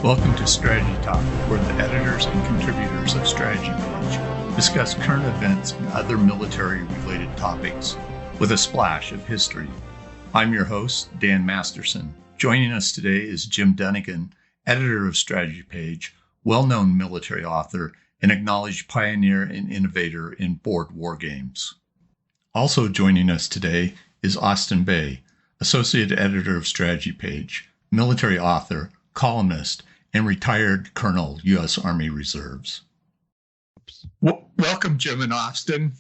Welcome to Strategy Talk, where the editors and contributors of Strategy Page discuss current events and other military-related topics with a splash of history. I'm your host, Dan Masterson. Joining us today is Jim Dunnigan, editor of Strategy Page, well-known military author, and acknowledged pioneer and innovator in board war games. Also joining us today is Austin Bay, associate editor of Strategy Page, military author, columnist, and retired Colonel, U.S. Army Reserves. Welcome, Jim and Austin.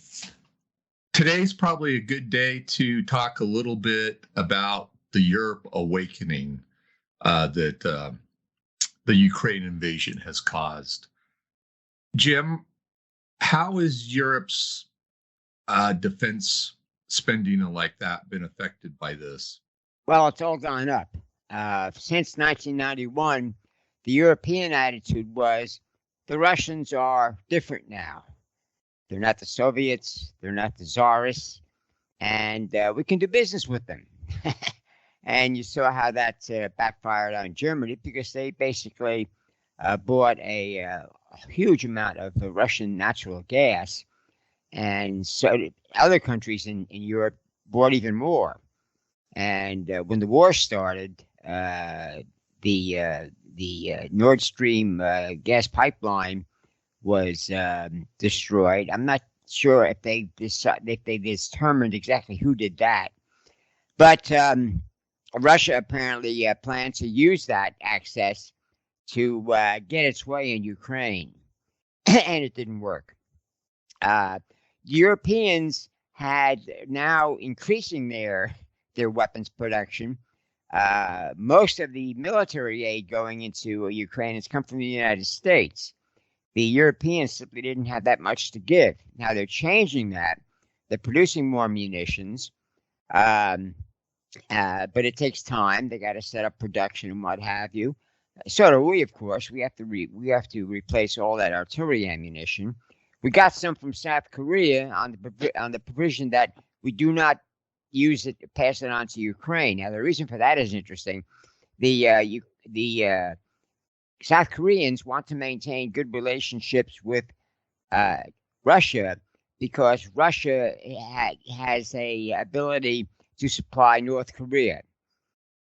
Today's probably a good day to talk a little bit about the Europe awakening that the Ukraine invasion has caused. Jim, how has Europe's defense spending and like that been affected by this? Well, it's all gone up. Since 1991, the European attitude was the Russians are different now. They're not the Soviets, they're not the Tsarists, and we can do business with them. And you saw how that backfired on Germany because they basically bought a huge amount of Russian natural gas, and so other countries in Europe bought even more. And when the war started, the Nord Stream gas pipeline was destroyed. I'm not sure if they determined exactly who did that, but Russia apparently planned to use that access to get its way in Ukraine, and it didn't work. Europeans had now increasing their weapons production. Most of the military aid going into Ukraine has come from the United States. The Europeans simply didn't have that much to give. Now they're changing that. They're producing more munitions, but it takes time. They got to set up production and what have you. So do we, of course. We have to replace all that artillery ammunition. We got some from South Korea on the provision that we do not use it, pass it on to Ukraine. Now, the reason for that is interesting. The South Koreans want to maintain good relationships with Russia because Russia has a ability to supply North Korea.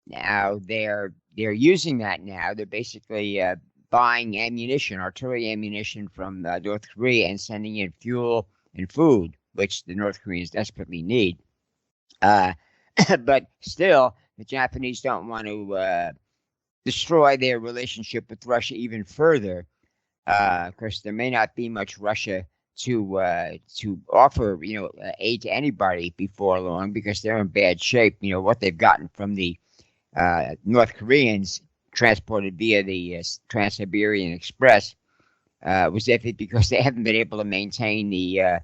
Now, they're using that now. They're basically buying ammunition, artillery ammunition from North Korea and sending in fuel and food, which the North Koreans desperately need. But still, the Japanese don't want to destroy their relationship with Russia even further. Of course, there may not be much Russia to offer, aid to anybody before long because they're in bad shape. What they've gotten from the North Koreans transported via the Trans-Siberian Express was iffy because they haven't been able to maintain the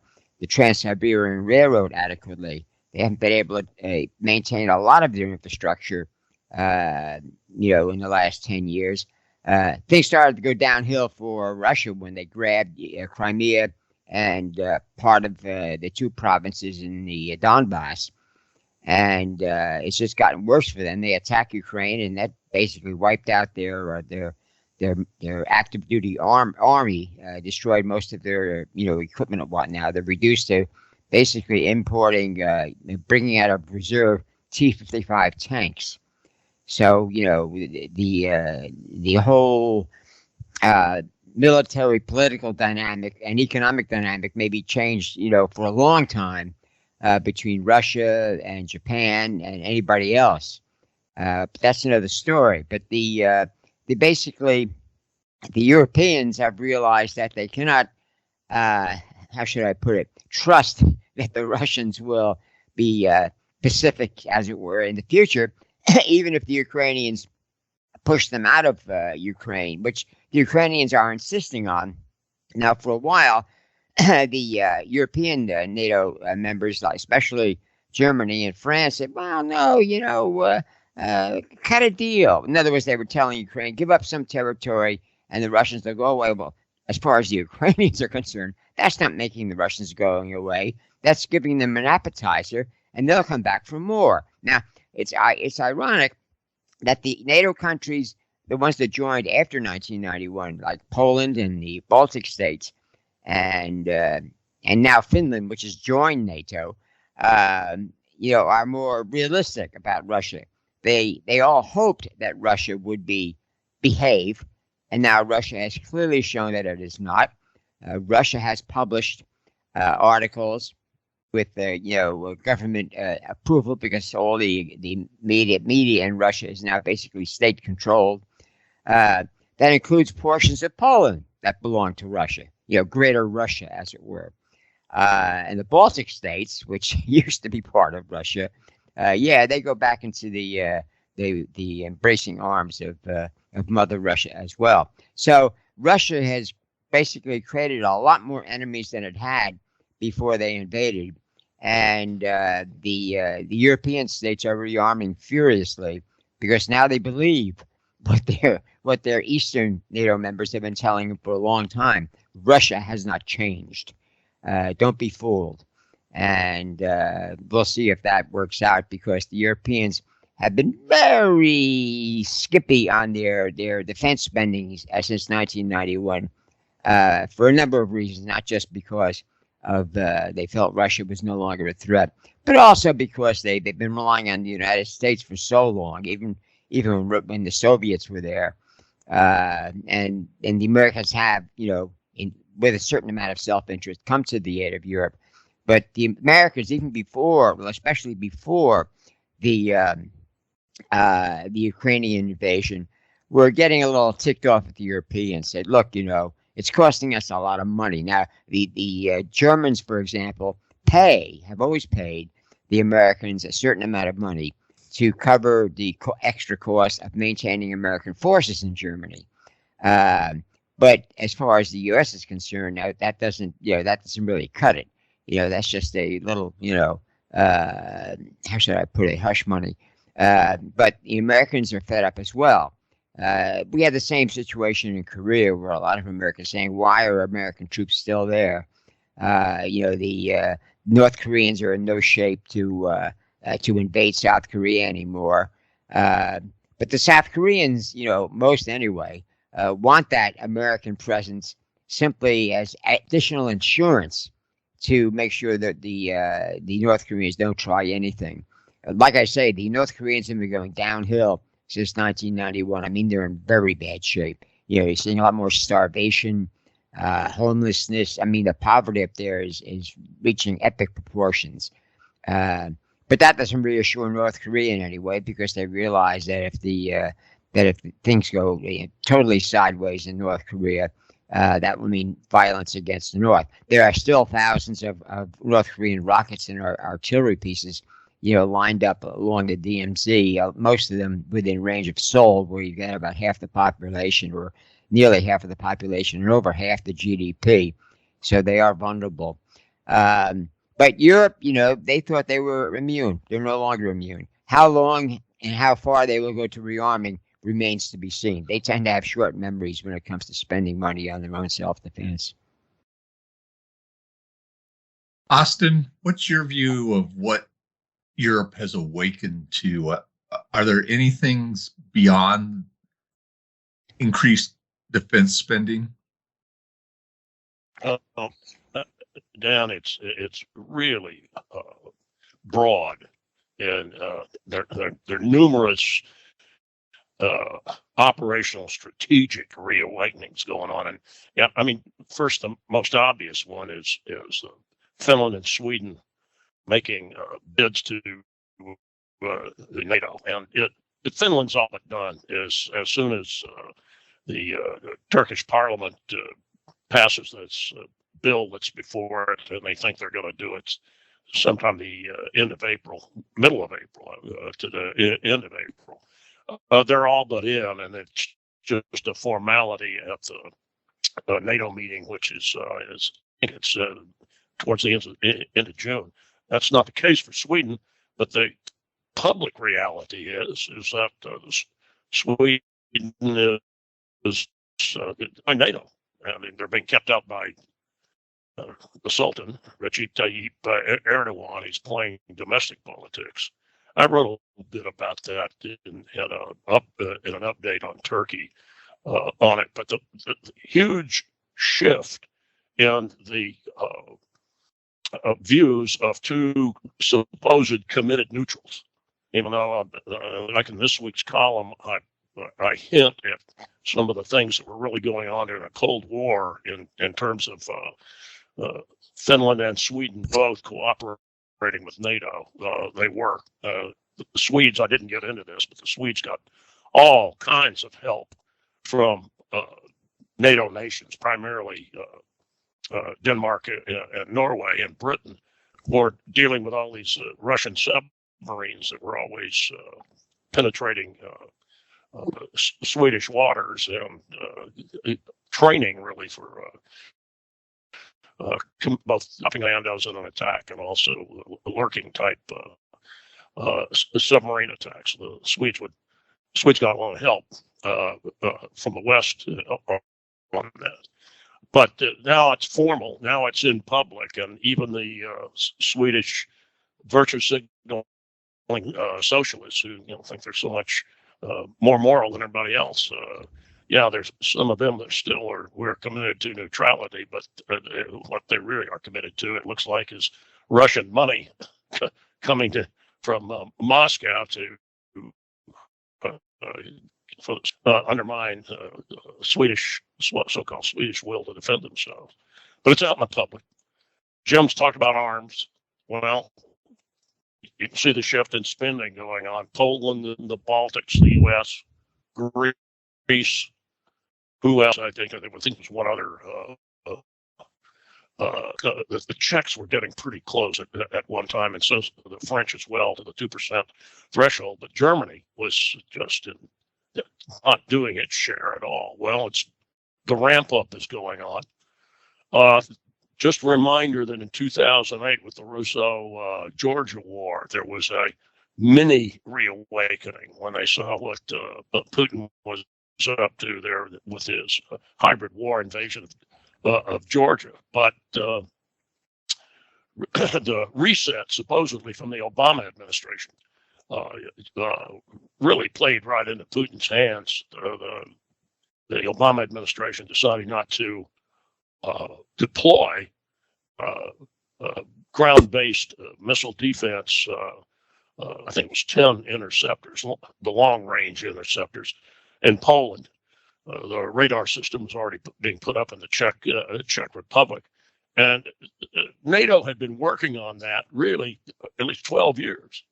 Trans-Siberian Railroad adequately. They haven't been able to maintain a lot of their infrastructure, in the last 10 years. Things started to go downhill for Russia when they grabbed Crimea and part of the two provinces in the Donbass. And it's just gotten worse for them. They attack Ukraine, and that basically wiped out their active duty army, destroyed most of their equipment and whatnot. They're reduced to basically importing, bringing out of reserve T-55 tanks. So the whole military political dynamic and economic dynamic may be changed for a long time between Russia and Japan and anybody else. But that's another story. But the Europeans have realized that they cannot, how should I put it, trust that the Russians will be pacific, as it were, in the future, even if the Ukrainians push them out of Ukraine, which the Ukrainians are insisting on. Now, for a while, the European NATO members, especially Germany and France, said, well, no, cut a deal. In other words, they were telling Ukraine, give up some territory, and the Russians will go away. Well, as far as the Ukrainians are concerned, that's not making the Russians going away. That's giving them an appetizer, and they'll come back for more. Now, it's ironic that the NATO countries the ones that joined after 1991, like Poland and the Baltic states, and now Finland, which has joined NATO, are more realistic about Russia. They all hoped that Russia would behave, and now Russia has clearly shown that it is not. Russia has published articles with government approval, because all the media in Russia is now basically state controlled. That includes portions of Poland that belong to Russia, Greater Russia, as it were. And the Baltic states, which used to be part of Russia, they go back into the embracing arms of Mother Russia as well. So Russia has basically created a lot more enemies than it had before they invaded, and the European states are rearming furiously, because now they believe what their Eastern NATO members have been telling them for a long time. Russia has not changed. Don't be fooled. And we'll see if that works out, because the Europeans have been very skippy on their defense spending since 1991 for a number of reasons, not just because of they felt Russia was no longer a threat, but also because they've been relying on the United States for so long, even when the Soviets were there, and the Americans have, with a certain amount of self-interest, come to the aid of Europe. But the Americans, even before, especially before the Ukrainian invasion, were getting a little ticked off at the Europeans. Said, look, it's costing us a lot of money. Now, the Germans, for example, have always paid the Americans a certain amount of money to cover the extra cost of maintaining American forces in Germany. But as far as the U.S. is concerned, now that doesn't really cut it. That's just a little, how should I put it, hush money. But the Americans are fed up as well. We had the same situation in Korea, where a lot of Americans saying, why are American troops still there? The North Koreans are in no shape to invade South Korea anymore. But the South Koreans, most anyway, want that American presence simply as additional insurance to make sure that the North Koreans don't try anything. Like I say, the North Koreans have been going downhill since 1991. I mean, they're in very bad shape. You're seeing a lot more starvation, homelessness. I mean, the poverty up there is reaching epic proportions. But that doesn't reassure North Korea in any way, because they realize that if things go totally sideways in North Korea, that will mean violence against the North. There are still thousands of North Korean rockets and artillery pieces, lined up along the DMZ, most of them within range of Seoul, where you've got about half the population, or nearly half of the population, and over half the GDP. So they are vulnerable. But Europe, they thought they were immune. They're no longer immune. How long and how far they will go to rearming remains to be seen. They tend to have short memories when it comes to spending money on their own self-defense. Austin, what's your view of what Europe has awakened to? Are there any things beyond increased defense spending? Dan, it's really broad, and there are numerous operational strategic reawakenings going on. And yeah, I mean, first, the most obvious one is Finland and Sweden making bids to the NATO, and Finland's all but done. Is as soon as the Turkish Parliament passes this bill that's before it, and they think they're going to do it sometime the end of April, middle of April, to the end of April. They're all but in, and it's just a formality at the NATO meeting, which is I think it's towards the end of June. That's not the case for Sweden, but the public reality is that Sweden is by NATO. I mean, they're being kept out by the Sultan, Recep Tayyip Erdogan. He's playing domestic politics. I wrote a little bit about that in an update on Turkey on it. But the huge shift in the views of two supposed committed neutrals. Even though, like in this week's column, I hint at some of the things that were really going on in a Cold War in terms of Finland and Sweden both cooperating with NATO. They were. The Swedes, I didn't get into this, but the Swedes got all kinds of help from NATO nations, primarily Denmark and Norway and Britain, were dealing with all these Russian submarines that were always penetrating Swedish waters, and training really for both stopping commandos in an attack and also lurking type submarine attacks. The Swedes got a lot of help from the West on that. But now it's formal. Now it's in public, and even the Swedish virtue signaling socialists who think they're so much more moral than everybody else. There's some of them that still we're committed to neutrality, but what they really are committed to, it looks like, is Russian money coming from Moscow to undermine Swedish, so-called Swedish will to defend themselves. But it's out in the public. Jim's talked about arms. Well, you can see the shift in spending going on. Poland, the Baltics, the U.S., Greece. Who else? I think there's one other. The Czechs were getting pretty close at one time, and so the French as well, to the 2% threshold. But Germany was just not doing its share at all. Well, the ramp up is going on. Just a reminder that in 2008, with the Russo-Georgia war, there was a mini reawakening when they saw what Putin was up to there with his hybrid war invasion of Georgia. But the reset, supposedly from the Obama administration, really played right into Putin's hands. The Obama administration decided not to deploy ground-based missile defense. I think it was 10 interceptors, the long-range interceptors, in Poland. The radar system was already being put up in the Czech Republic. And NATO had been working on that really at least 12 years.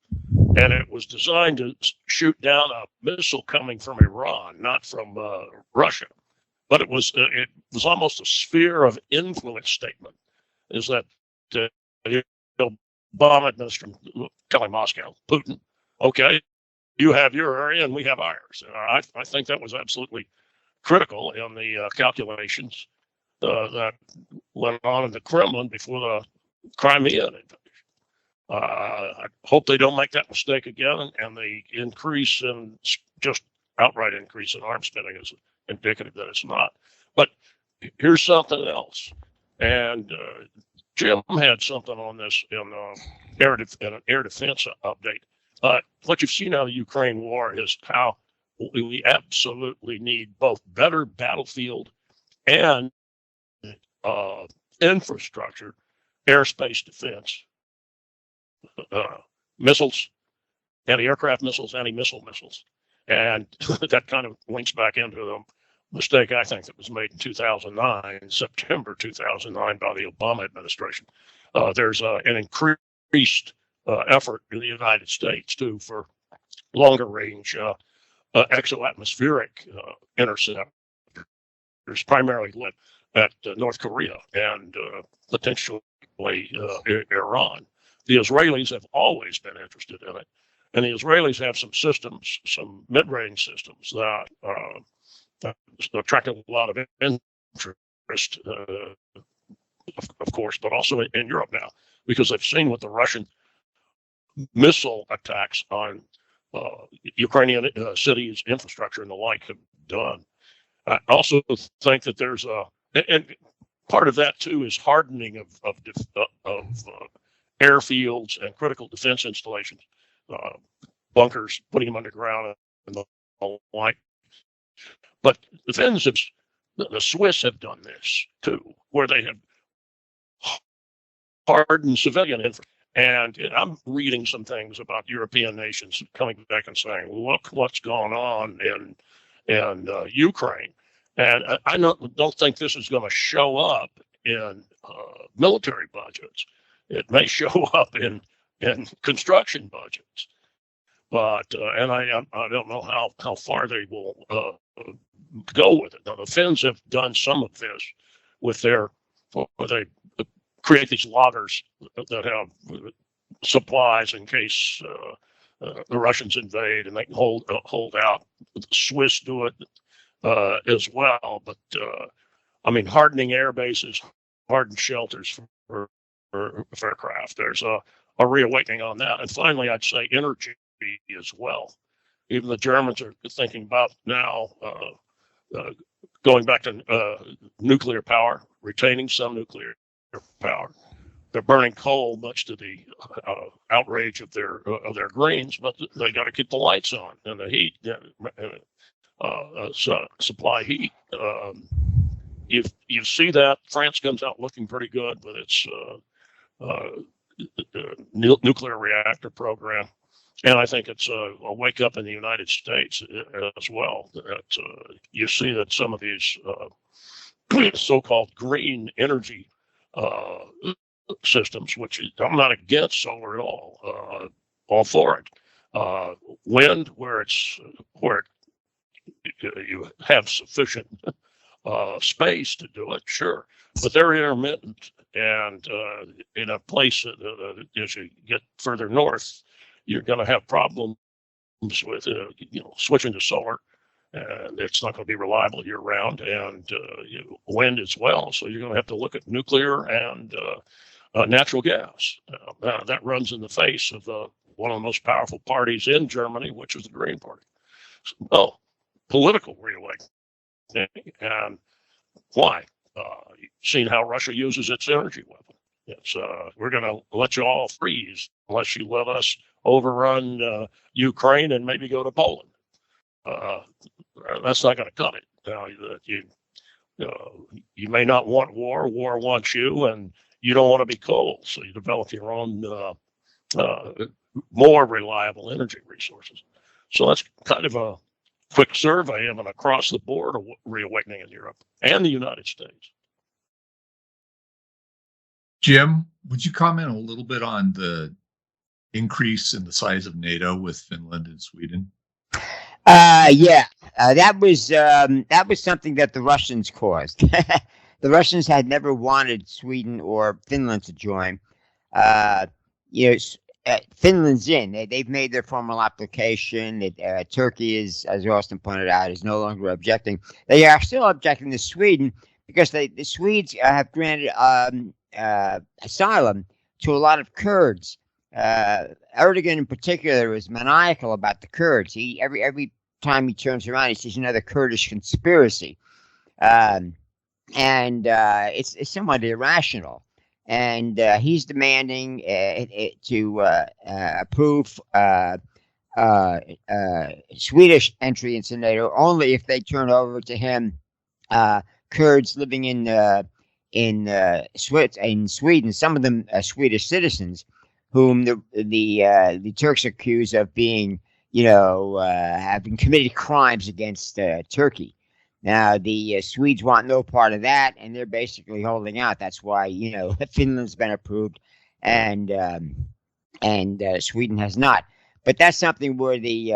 And it was designed to shoot down a missile coming from Iran, not from Russia. But it was almost a sphere of influence statement, is that the Obama administration telling Moscow, Putin, okay, you have your area and we have ours. I think that was absolutely critical in the calculations that went on in the Kremlin before the Crimea invasion. I hope they don't make that mistake again, and the increase in just outright increase in arms spending is indicative that it's not. But here's something else, and Jim had something on this in an air defense update. What you've seen out of the Ukraine war is how we absolutely need both better battlefield and infrastructure, airspace defense, missiles, anti-aircraft missiles, anti-missile missiles. And that kind of links back into the mistake I think that was made in 2009, September 2009, by the Obama administration. There's an increased effort in the United States too for longer range exoatmospheric interceptors, primarily led at North Korea and potentially Iran. The Israelis have always been interested in it, and the Israelis have some systems, some mid-range systems that attract a lot of interest, of course, but also in Europe now, because they've seen what the Russian missile attacks on Ukrainian cities, infrastructure, and the like have done. I also think that there's and part of that too is hardening of airfields and critical defense installations. bunkers, putting them underground, and the like. But the Finns have, the Swiss have done this too, where they have hardened civilian infrastructure. And I'm reading some things about European nations coming back and saying, "Look what's going on in Ukraine," and I don't think this is going to show up in military budgets. It may show up in construction budgets, but and I don't know how far they will go with it. Now, the Finns have done some of this with where they create these loggers that have supplies in case the Russians invade, and they can hold out. The Swiss do it as well, but I mean, hardening air bases, hardened shelters for aircraft. There's a reawakening on that. And finally, I'd say energy as well. Even the Germans are thinking about now going back to nuclear power, retaining some nuclear power. They're burning coal, much to the outrage of their Greens, but they got to keep the lights on and the heat, supply heat. You see that France comes out looking pretty good with its nuclear reactor program, and I think it's a wake up in the United States as well. That you see that some of these so-called green energy systems, which I'm not against solar at all for it. Wind, where you have sufficient space to do it, sure, but they're intermittent, and in a place as you get further north, you're going to have problems with switching to solar, and it's not going to be reliable year round, and wind as well. So you're going to have to look at nuclear and natural gas. That runs in the face of one of the most powerful parties in Germany, which is the Green Party. So, political reawakening. And why? Seeing how Russia uses its energy weapon. It's, we're going to let you all freeze unless you let us overrun Ukraine and maybe go to Poland. That's not going to cut it. You may not want war. War wants you, and you don't want to be cold. So you develop your own more reliable energy resources. So that's kind of a quick survey of an across-the-board reawakening in Europe and the United States. Jim, would you comment a little bit on the increase in the size of NATO with Finland and Sweden? That was something that the Russians caused. The Russians had never wanted Sweden or Finland to join. Finland's in. They've made their formal application. Turkey is, as Austin pointed out, is no longer objecting. They are still objecting to Sweden because the Swedes have granted asylum to a lot of Kurds. Erdogan in particular is maniacal about the Kurds. Every time he turns around, he sees another Kurdish conspiracy. It's somewhat irrational. And he's demanding to approve Swedish entry into NATO only if they turn over to him Kurds living in Sweden. Some of them Swedish citizens, whom the Turks accuse of being, having committed crimes against Turkey. Now, the Swedes want no part of that, and they're basically holding out. That's why, Finland's been approved, and Sweden has not. But that's something where the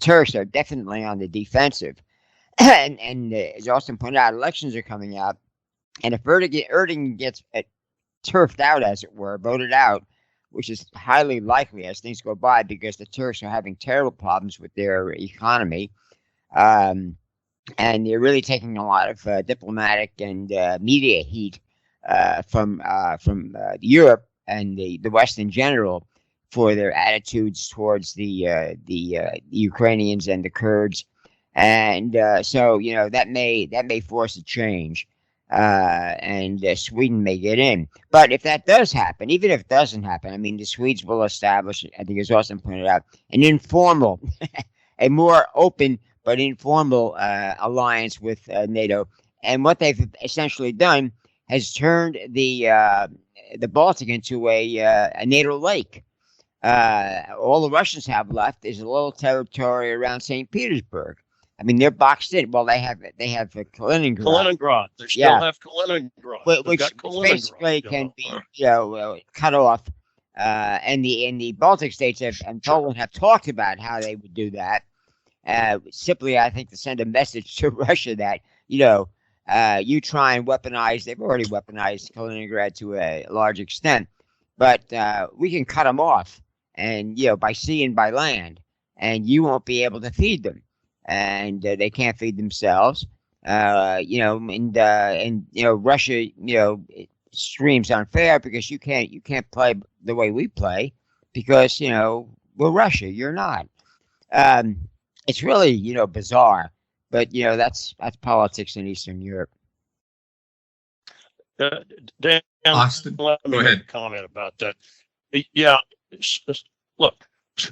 Turks are definitely on the defensive. and as Austin pointed out, elections are coming up, and if Erdogan gets turfed out, as it were, voted out, which is highly likely as things go by, because the Turks are having terrible problems with their economy. And they're really taking a lot of diplomatic and media heat from Europe and the West in general for their attitudes towards the Ukrainians and the Kurds, and so that may force a change. and Sweden may get in. But if that does happen, even if it doesn't happen, I mean, the Swedes will establish, I think as Austin pointed out, an informal, a more open but informal alliance with NATO. And what they've essentially done has turned the Baltic into a NATO lake. All the Russians have left is a little territory around St. Petersburg. I mean, they're boxed in. Well, they have Kaliningrad. Kaliningrad. They still have Kaliningrad. Which basically can be cut off. And the Baltic states and Poland have talked about how they would do that. Simply, I think, to send a message to Russia that you try and weaponize. They've already weaponized Kaliningrad to a large extent, but we can cut them off, and by sea and by land, and you won't be able to feed them. And they can't feed themselves, and Russia, screams unfair because you can't play the way we play because we're Russia, you're not. It's really bizarre, but that's politics in Eastern Europe. Dan, Austin, let me go make ahead. a comment about that. Yeah, look,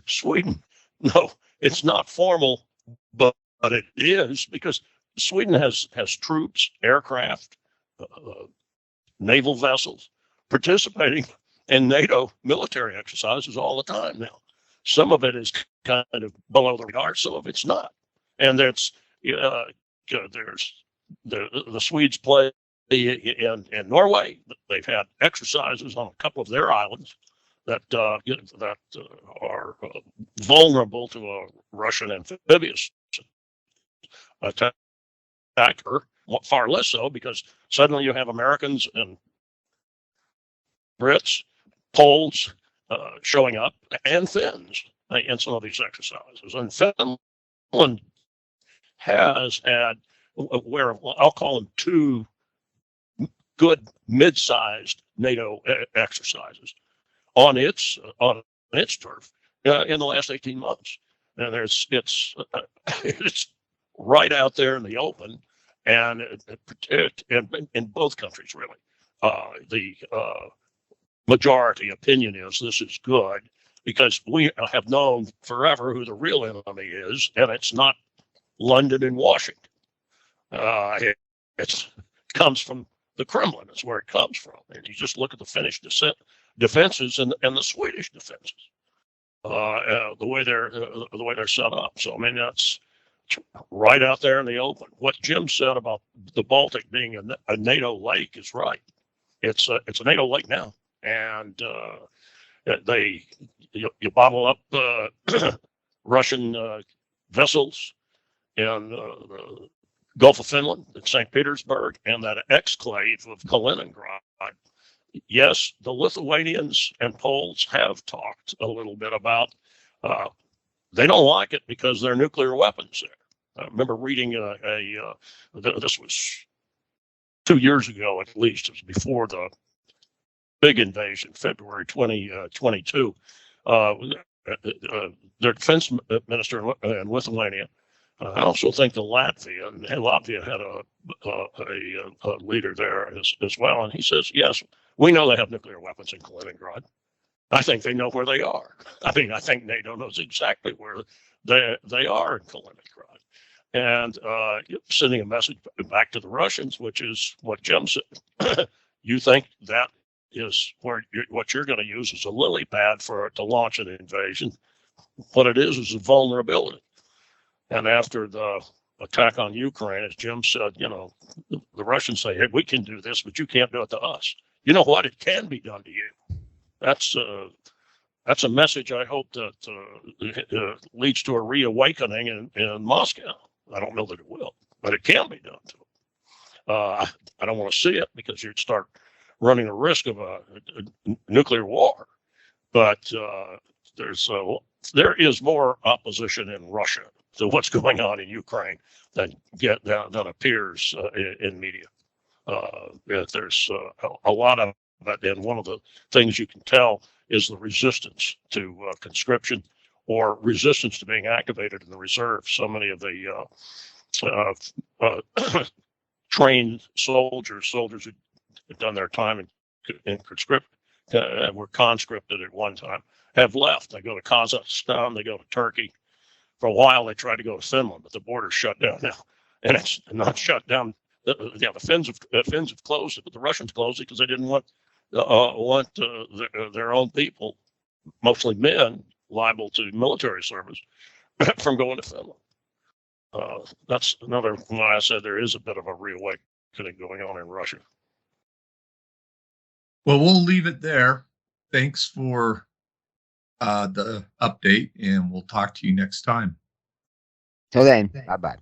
Sweden. No, it's not formal. But it is because Sweden has troops, aircraft, naval vessels participating in NATO military exercises all the time now. Some of it is kind of below the radar, some of it's not. And there's the Swedes play in Norway. They've had exercises on a couple of their islands that are vulnerable to a Russian amphibious attack, or far less so because suddenly you have Americans and Brits, Poles showing up, and Finns in some of these exercises. And Finland has had, where I'll call them two good mid-sized NATO exercises on its turf in the last 18 months, and it's right out there in the open, and in both countries really, the majority opinion is this is good because we have known forever who the real enemy is, and it's not London and Washington. It comes from the Kremlin. Is where it comes from, and you just look at the Finnish defenses and the Swedish defenses, the way they're set up. So I mean that's right out there in the open. What Jim said about the Baltic being a NATO lake is right. It's a NATO lake now, and you bottle up Russian vessels in the Gulf of Finland, in St. Petersburg, and that exclave of Kaliningrad. Yes, the Lithuanians and Poles have talked a little bit about they don't like it because there are nuclear weapons there. I remember reading this was 2 years ago at least. It was before the big invasion, February 2022. Their defense minister in Lithuania. I also think Latvia had a leader there as well, and he says, yes, we know they have nuclear weapons in Kaliningrad. I think they know where they are. I mean, I think NATO knows exactly where they are in Kaliningrad. And sending a message back to the Russians, which is what Jim said. You think that is what you're going to use as a lily pad to launch an invasion. What it is a vulnerability. And after the attack on Ukraine, as Jim said, the Russians say, hey, we can do this, but you can't do it to us. You know what? It can be done to you. That's a message I hope that leads to a reawakening in Moscow. I don't know that it will, but it can be done to them. I don't want to see it because you'd start running the risk of a nuclear war. But there is more opposition in Russia to what's going on in Ukraine than appears in media. There's a lot of it, and one of the things you can tell is the resistance to conscription or resistance to being activated in the reserve. So many of the trained soldiers who had done their time in conscript, were conscripted at one time, have left. They go to Kazakhstan, they go to Turkey. For a while, they tried to go to Finland, but the border's shut down now, and it's not shut down. The Finns have closed it, but the Russians closed it because they didn't want their own people, mostly men, liable to military service, from going to Finland. That's another why I said there is a bit of a reawakening going on in Russia. Well, we'll leave it there. Thanks for the update, and we'll talk to you next time. Till then, bye-bye.